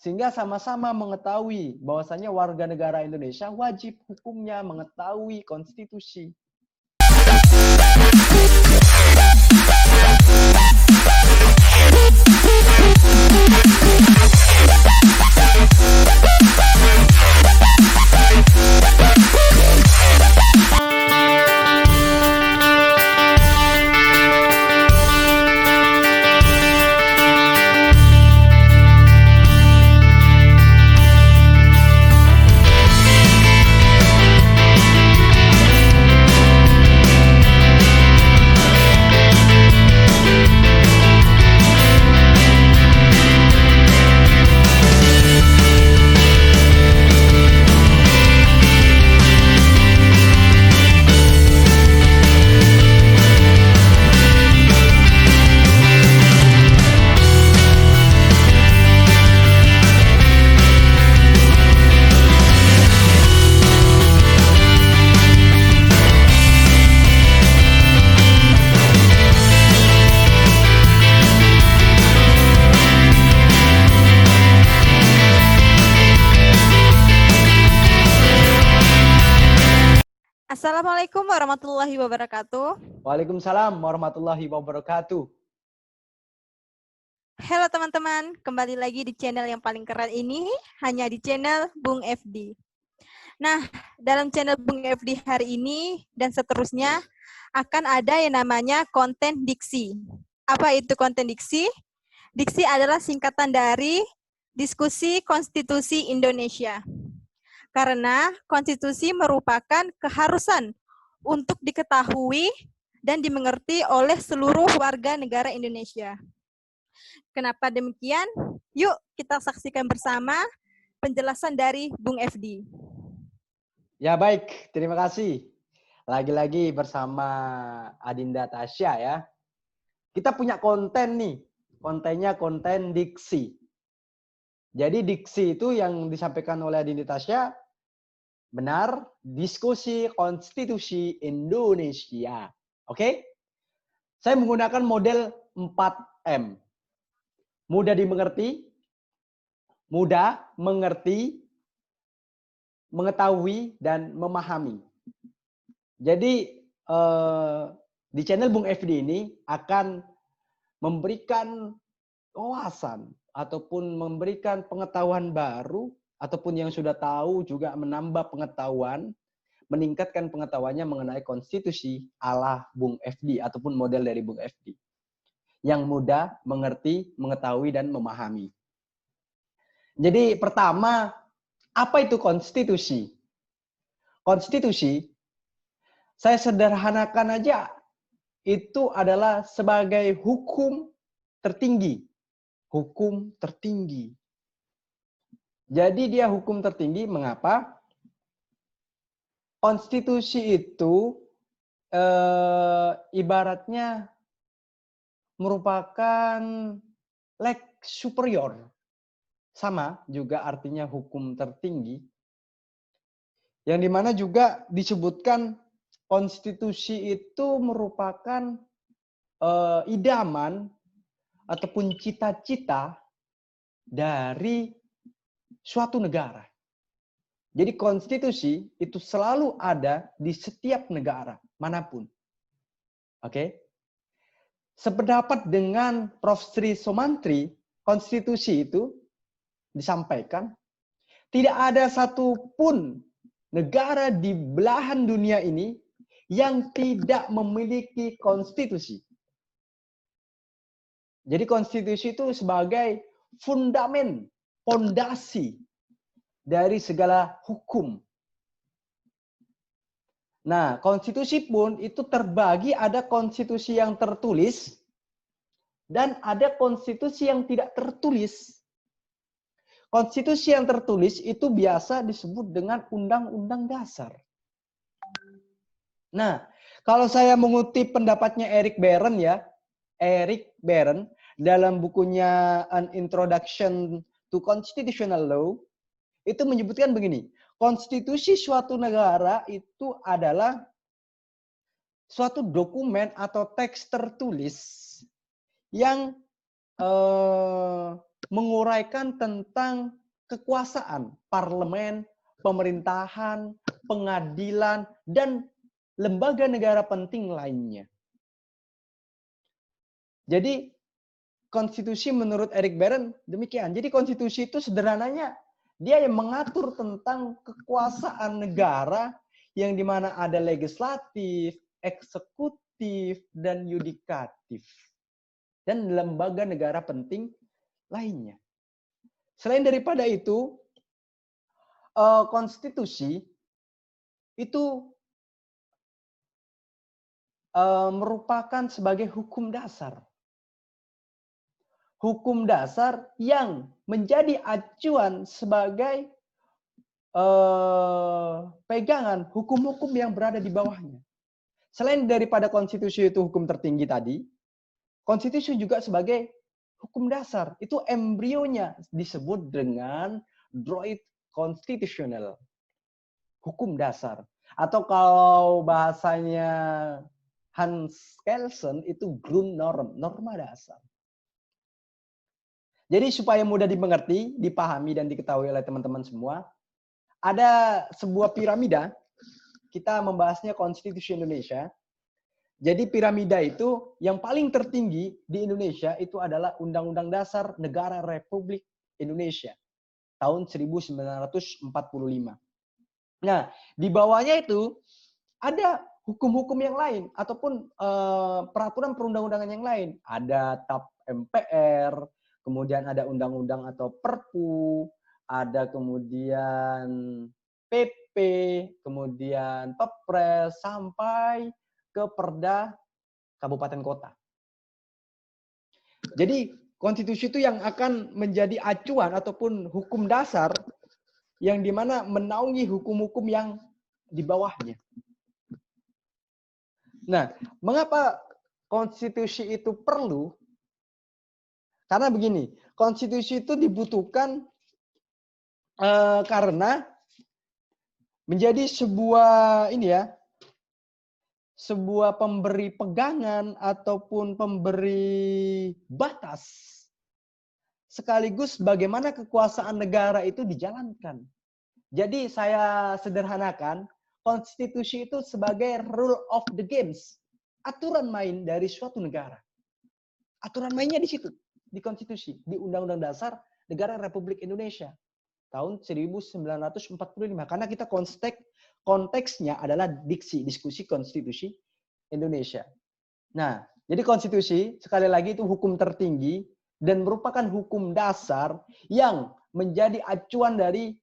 Sehingga sama-sama mengetahui bahwasanya warga negara Indonesia wajib hukumnya mengetahui konstitusi. Assalamualaikum warahmatullahi wabarakatuh. Waalaikumsalam warahmatullahi wabarakatuh. Halo teman-teman, kembali lagi di channel yang paling keren ini, hanya di channel Bung FD. Nah, dalam channel Bung FD hari ini dan seterusnya akan ada yang namanya konten diksi. Apa itu konten diksi? Diksi adalah singkatan dari Diskusi Konstitusi Indonesia. Karena konstitusi merupakan keharusan untuk diketahui dan dimengerti oleh seluruh warga negara Indonesia. Kenapa demikian? Yuk kita saksikan bersama penjelasan dari Bung FD. Ya baik, terima kasih. Lagi-lagi bersama Adinda Tasya ya. Kita punya konten nih, kontennya konten diksi. Jadi diksi itu yang disampaikan oleh Adinda Tasya benar, diskusi konstitusi Indonesia. Oke? Saya menggunakan model 4M. Mudah dimengerti, mudah mengerti, mengetahui, dan memahami. Jadi di channel Bung FD ini akan memberikan wawasan ataupun memberikan pengetahuan baru ataupun yang sudah tahu juga menambah pengetahuan, meningkatkan pengetahuannya mengenai konstitusi ala Bung FD ataupun model dari Bung FD. Yang mudah mengerti, mengetahui, dan memahami. Jadi pertama, apa itu konstitusi? Konstitusi, saya sederhanakan aja, itu adalah sebagai hukum tertinggi. Hukum tertinggi. Jadi dia hukum tertinggi, mengapa? Konstitusi itu ibaratnya merupakan lex superior. Sama juga artinya hukum tertinggi. Yang dimana juga disebutkan konstitusi itu merupakan idaman ataupun cita-cita dari suatu negara. Jadi konstitusi itu selalu ada di setiap negara manapun. Oke? Sependapat dengan Prof. Sri Somantri, konstitusi itu disampaikan tidak ada satupun negara di belahan dunia ini yang tidak memiliki konstitusi. Jadi konstitusi itu sebagai fundamen, fondasi dari segala hukum. Nah, konstitusi pun itu terbagi, ada konstitusi yang tertulis dan ada konstitusi yang tidak tertulis. Konstitusi yang tertulis itu biasa disebut dengan Undang-Undang Dasar. Nah, kalau saya mengutip pendapatnya Eric Barron ya, Eric Barron dalam bukunya An Introduction to Constitutional Law, itu menyebutkan begini, konstitusi suatu negara itu adalah suatu dokumen atau teks tertulis yang menguraikan tentang kekuasaan parlemen, pemerintahan, pengadilan, dan lembaga negara penting lainnya. Jadi konstitusi menurut Eric Beren demikian. Jadi konstitusi itu sederhananya dia yang mengatur tentang kekuasaan negara yang dimana ada legislatif, eksekutif, dan yudikatif. Dan lembaga negara penting lainnya. Selain daripada itu, konstitusi itu merupakan sebagai hukum dasar. Hukum dasar yang menjadi acuan sebagai pegangan hukum-hukum yang berada di bawahnya. Selain daripada konstitusi itu hukum tertinggi tadi, konstitusi juga sebagai hukum dasar. Itu embrionya disebut dengan droit konstitusional. Hukum dasar. Atau kalau bahasanya Hans Kelsen itu Grundnorm, norma dasar. Jadi supaya mudah dimengerti, dipahami, dan diketahui oleh teman-teman semua, ada sebuah piramida, kita membahasnya Konstitusi Indonesia. Jadi piramida itu yang paling tertinggi di Indonesia itu adalah Undang-Undang Dasar Negara Republik Indonesia tahun 1945. Nah, di bawahnya itu ada hukum-hukum yang lain ataupun peraturan perundang-undangan yang lain. Ada TAP MPR, kemudian ada undang-undang atau Perpu, ada kemudian PP, kemudian Perpres, sampai ke Perda Kabupaten Kota. Jadi konstitusi itu yang akan menjadi acuan ataupun hukum dasar yang dimana menaungi hukum-hukum yang di bawahnya. Nah, mengapa konstitusi itu perlu? Karena begini, konstitusi itu dibutuhkan karena menjadi sebuah sebuah pemberi pegangan ataupun pemberi batas sekaligus bagaimana kekuasaan negara itu dijalankan. Jadi saya sederhanakan, konstitusi itu sebagai rule of the games, aturan main dari suatu negara. Aturan mainnya di situ, di konstitusi, di Undang-Undang Dasar Negara Republik Indonesia tahun 1945. Karena kita konteksnya adalah diskusi konstitusi Indonesia. Nah, jadi konstitusi sekali lagi itu hukum tertinggi dan merupakan hukum dasar yang menjadi acuan dari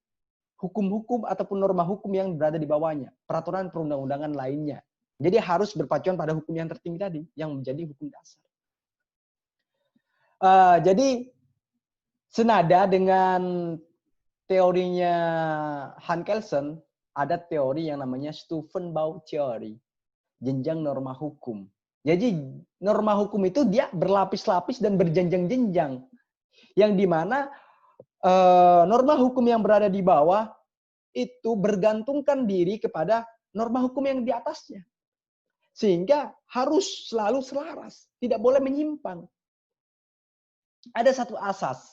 hukum-hukum ataupun norma hukum yang berada di bawahnya, peraturan perundang-undangan lainnya. Jadi harus berpacuan pada hukum yang tertinggi tadi, yang menjadi hukum dasar. Jadi senada dengan teorinya Hans Kelsen, ada teori yang namanya Stufenbau Theory, jenjang norma hukum. Jadi norma hukum itu dia berlapis-lapis dan berjenjang-jenjang, yang dimana norma hukum yang berada di bawah itu bergantungkan diri kepada norma hukum yang di atasnya. Sehingga harus selalu selaras, tidak boleh menyimpang. Ada satu asas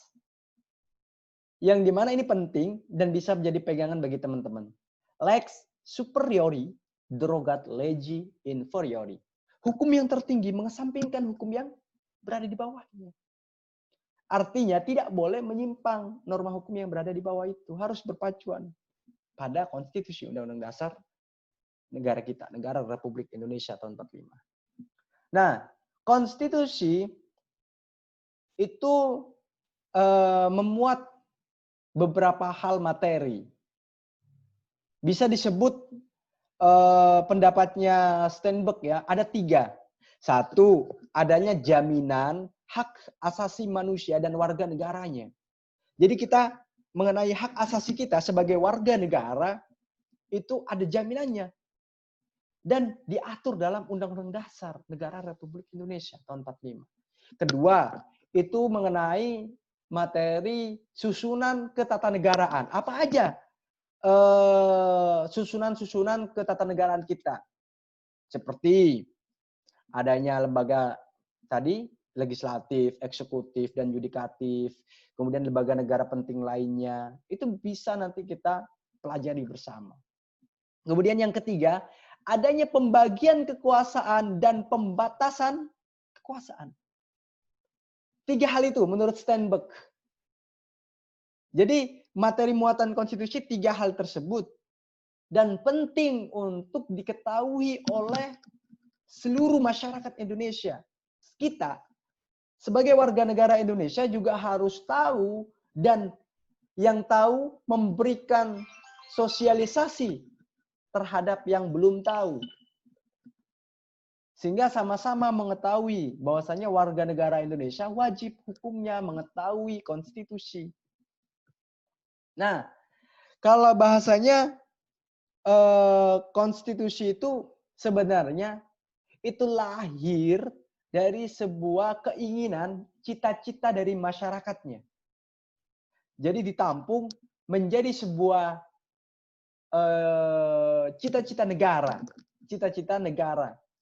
yang dimana ini penting dan bisa menjadi pegangan bagi teman-teman. Lex superiori derogat legi inferiori. Hukum yang tertinggi mengesampingkan hukum yang berada di bawahnya. Artinya tidak boleh menyimpang norma hukum yang berada di bawah itu. Harus berpacuan pada konstitusi Undang-Undang Dasar negara kita, Negara Republik Indonesia tahun 45. Nah, konstitusi itu memuat beberapa hal materi. Bisa disebut pendapatnya Steinberg ya, ada 3. 1, adanya jaminan hak asasi manusia dan warga negaranya. Jadi kita mengenai hak asasi kita sebagai warga negara itu ada jaminannya dan diatur dalam Undang-Undang Dasar Negara Republik Indonesia tahun 45. Kedua, itu mengenai materi susunan ketatanegaraan. Apa aja susunan-susunan ketatanegaraan kita? Seperti adanya lembaga tadi, legislatif, eksekutif, dan yudikatif, kemudian lembaga negara penting lainnya, itu bisa nanti kita pelajari bersama. Kemudian yang ketiga, adanya pembagian kekuasaan dan pembatasan kekuasaan. 3 hal itu menurut Steinbeck. Jadi materi muatan konstitusi 3 hal tersebut dan penting untuk diketahui oleh seluruh masyarakat Indonesia. Kita sebagai warga negara Indonesia juga harus tahu dan yang tahu memberikan sosialisasi terhadap yang belum tahu. Sehingga sama-sama mengetahui bahwasanya warga negara Indonesia wajib hukumnya mengetahui konstitusi. Nah, kalau bahasanya konstitusi itu sebenarnya itu lahir dari sebuah keinginan, cita-cita dari masyarakatnya. Jadi ditampung menjadi sebuah cita-cita negara,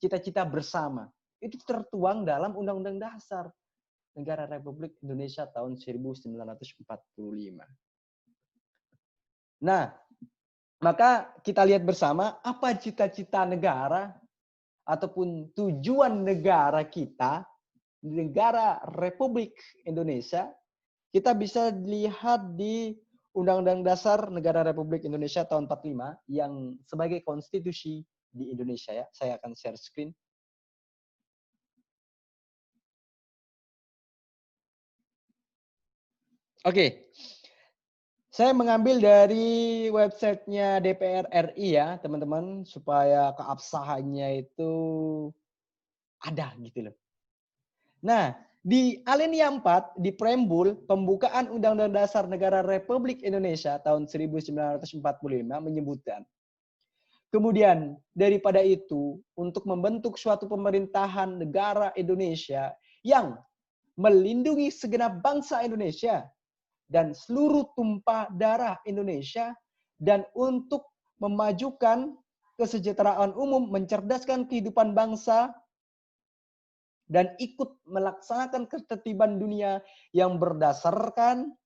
cita-cita bersama. Itu tertuang dalam Undang-Undang Dasar Negara Republik Indonesia tahun 1945. Nah, maka kita lihat bersama apa cita-cita negara ataupun tujuan negara kita, negara Republik Indonesia, kita bisa lihat di Undang-Undang Dasar Negara Republik Indonesia tahun 45 yang sebagai konstitusi di Indonesia ya. Saya akan share screen. Oke. Saya mengambil dari websitenya DPR RI ya, teman-teman, supaya keabsahannya itu ada gitu loh. Nah, di alinea 4, di preambul, pembukaan Undang-Undang Dasar Negara Republik Indonesia tahun 1945 menyebutkan, kemudian daripada itu, untuk membentuk suatu pemerintahan negara Indonesia yang melindungi segenap bangsa Indonesia dan seluruh tumpah darah Indonesia, dan untuk memajukan kesejahteraan umum, mencerdaskan kehidupan bangsa, dan ikut melaksanakan ketertiban dunia yang berdasarkan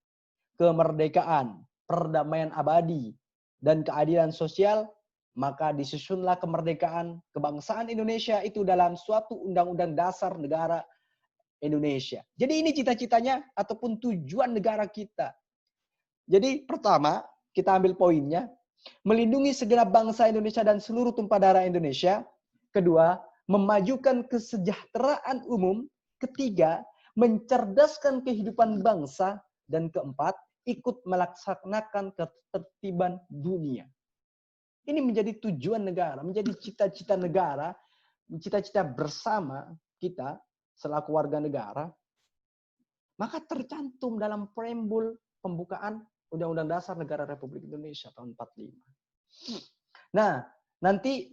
kemerdekaan, perdamaian abadi, dan keadilan sosial, maka disusunlah kemerdekaan kebangsaan Indonesia itu dalam suatu undang-undang dasar negara Indonesia. Jadi ini cita-citanya ataupun tujuan negara kita. Jadi pertama, kita ambil poinnya, melindungi segenap bangsa Indonesia dan seluruh tumpah darah Indonesia. Kedua, memajukan kesejahteraan umum. Ketiga, mencerdaskan kehidupan bangsa. Dan keempat, ikut melaksanakan ketertiban dunia. Ini menjadi tujuan negara, menjadi cita-cita negara, cita-cita bersama kita selaku warga negara. Maka tercantum dalam preambul pembukaan Undang-Undang Dasar Negara Republik Indonesia tahun 45. Nah, nanti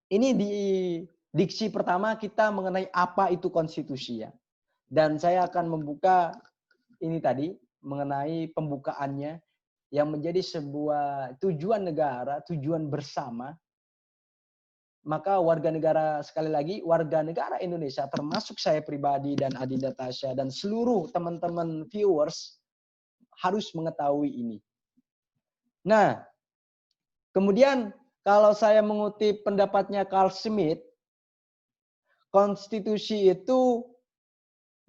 ini di diksi pertama kita mengenai apa itu konstitusi ya. Dan saya akan membuka ini tadi mengenai pembukaannya yang menjadi sebuah tujuan negara, tujuan bersama. Maka warga negara, sekali lagi, warga negara Indonesia, termasuk saya pribadi dan Adinda Tasya dan seluruh teman-teman viewers harus mengetahui ini. Nah, kemudian kalau saya mengutip pendapatnya Carl Schmitt, konstitusi itu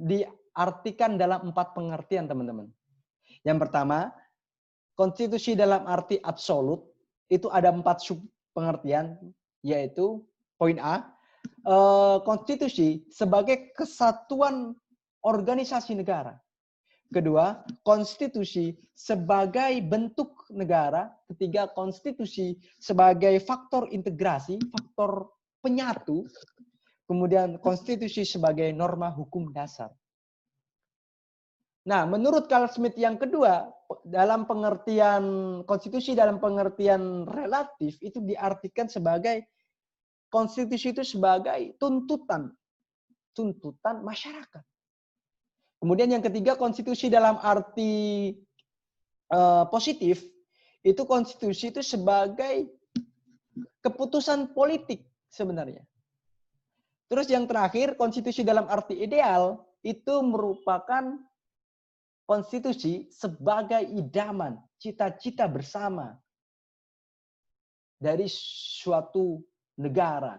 diartikan dalam 4 pengertian, teman-teman. Yang pertama, konstitusi dalam arti absolut, itu ada 4 sub pengertian, yaitu poin A, konstitusi sebagai kesatuan organisasi negara. Kedua, konstitusi sebagai bentuk negara. Ketiga, konstitusi sebagai faktor integrasi, faktor penyatu. Kemudian konstitusi sebagai norma hukum dasar. Nah, menurut Carl Schmitt yang kedua, dalam pengertian konstitusi dalam pengertian relatif itu diartikan sebagai konstitusi itu sebagai tuntutan masyarakat. Kemudian yang ketiga, konstitusi dalam arti positif, itu konstitusi itu sebagai keputusan politik sebenarnya. Terus yang terakhir, konstitusi dalam arti ideal itu merupakan konstitusi sebagai idaman, cita-cita bersama dari suatu negara.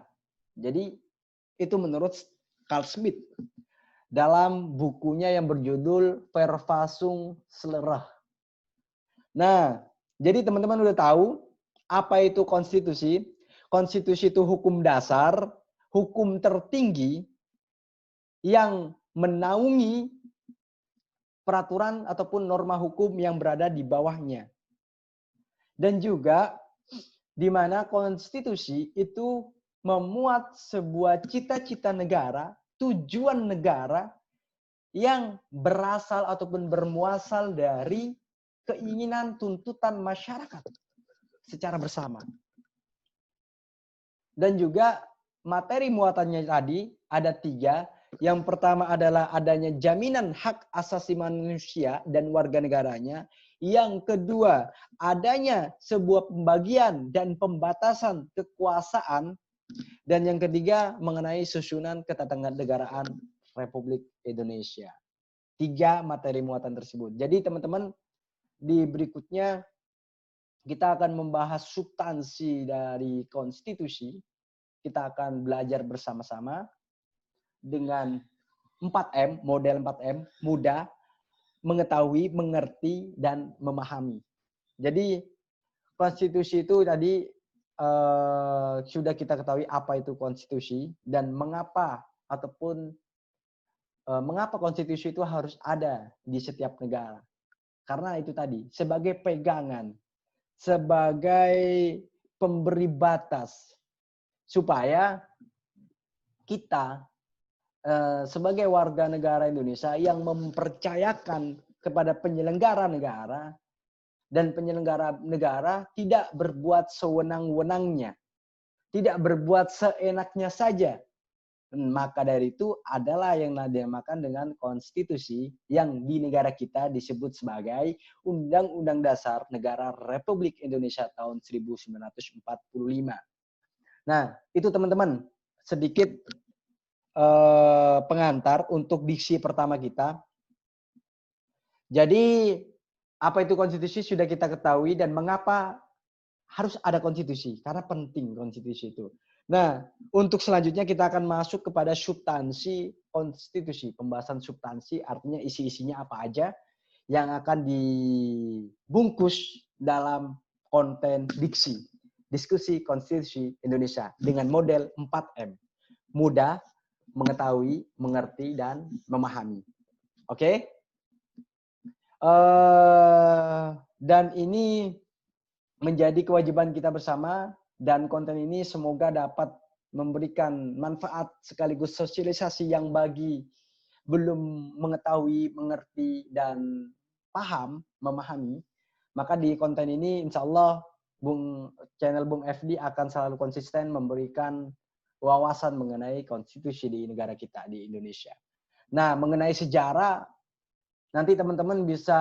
Jadi itu menurut Carl Schmitt dalam bukunya yang berjudul Verfassung Schlerer. Nah, jadi teman-teman udah tahu apa itu konstitusi. Konstitusi itu hukum dasar, hukum tertinggi yang menaungi peraturan ataupun norma hukum yang berada di bawahnya. Dan juga di mana konstitusi itu memuat sebuah cita-cita negara, tujuan negara yang berasal ataupun bermuasal dari keinginan tuntutan masyarakat secara bersama. Dan juga materi muatannya tadi ada 3. Yang pertama adalah adanya jaminan hak asasi manusia dan warga negaranya. Yang kedua, adanya sebuah pembagian dan pembatasan kekuasaan. Dan yang ketiga, mengenai susunan ketatanegaraan Republik Indonesia. 3 materi muatan tersebut. Jadi teman-teman, di berikutnya kita akan membahas substansi dari konstitusi. Kita akan belajar bersama-sama dengan 4M, model 4M, mudah, mengetahui, mengerti, dan memahami. Jadi konstitusi itu tadi sudah kita ketahui apa itu konstitusi dan mengapa ataupun mengapa konstitusi itu harus ada di setiap negara. Karena itu tadi, sebagai pegangan, sebagai pemberi batas, supaya kita sebagai warga negara Indonesia yang mempercayakan kepada penyelenggara negara, dan penyelenggara negara tidak berbuat sewenang-wenangnya, tidak berbuat seenaknya saja. Maka dari itu adalah yang dinamakan dengan konstitusi yang di negara kita disebut sebagai Undang-Undang Dasar Negara Republik Indonesia tahun 1945. Nah, itu teman-teman sedikit pengantar untuk diksi pertama kita. Jadi apa itu konstitusi sudah kita ketahui dan mengapa harus ada konstitusi, karena penting konstitusi itu. Nah, untuk selanjutnya kita akan masuk kepada substansi konstitusi. Pembahasan substansi artinya isi-isinya apa aja yang akan dibungkus dalam konten diksi. Diskusi konstitusi Indonesia dengan model 4M. Mudah, mengetahui, mengerti, dan memahami. Oke? Dan ini menjadi kewajiban kita bersama, dan konten ini semoga dapat memberikan manfaat sekaligus sosialisasi yang bagi belum mengetahui, mengerti, dan paham, memahami. Maka di konten ini insya Allah channel Bung FD akan selalu konsisten memberikan wawasan mengenai konstitusi di negara kita, di Indonesia. Nah, mengenai sejarah, nanti teman-teman bisa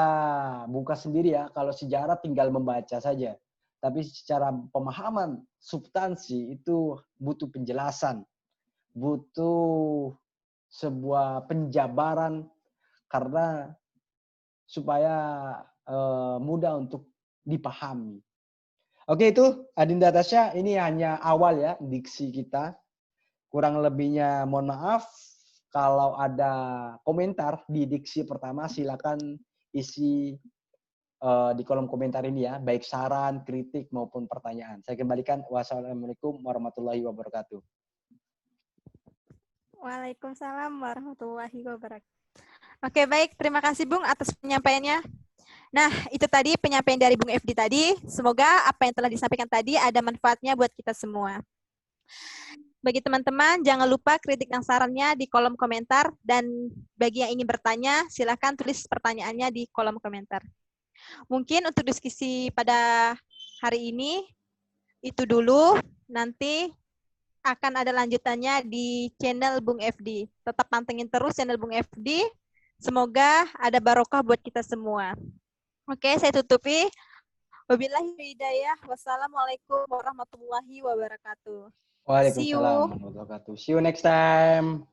buka sendiri ya. Kalau sejarah tinggal membaca saja. Tapi secara pemahaman substansi itu butuh penjelasan, butuh sebuah penjabaran karena supaya mudah untuk dipahami. Oke, itu Adinda Tasya, ini hanya awal ya diksi kita. Kurang lebihnya mohon maaf. Kalau ada komentar di diksi pertama silakan isi di kolom komentar ini ya, baik saran, kritik maupun pertanyaan. Saya kembalikan. Wassalamualaikum warahmatullahi wabarakatuh. Waalaikumsalam warahmatullahi wabarakatuh. Oke, baik. Terima kasih Bung atas penyampaiannya. Nah, itu tadi penyampaian dari Bung FD tadi. Semoga apa yang telah disampaikan tadi ada manfaatnya buat kita semua. Bagi teman-teman, jangan lupa kritik dan sarannya di kolom komentar. Dan bagi yang ingin bertanya, silakan tulis pertanyaannya di kolom komentar. Mungkin untuk diskusi pada hari ini itu dulu. Nanti akan ada lanjutannya di channel Bung FD. Tetap pantengin terus channel Bung FD. Semoga ada barokah buat kita semua. Oke, saya tutupi. Wabillahi hidayah. Wassalamualaikum warahmatullahi wabarakatuh. See you. Waalaikumsalam warahmatullahi wabarakatuh. See you next time.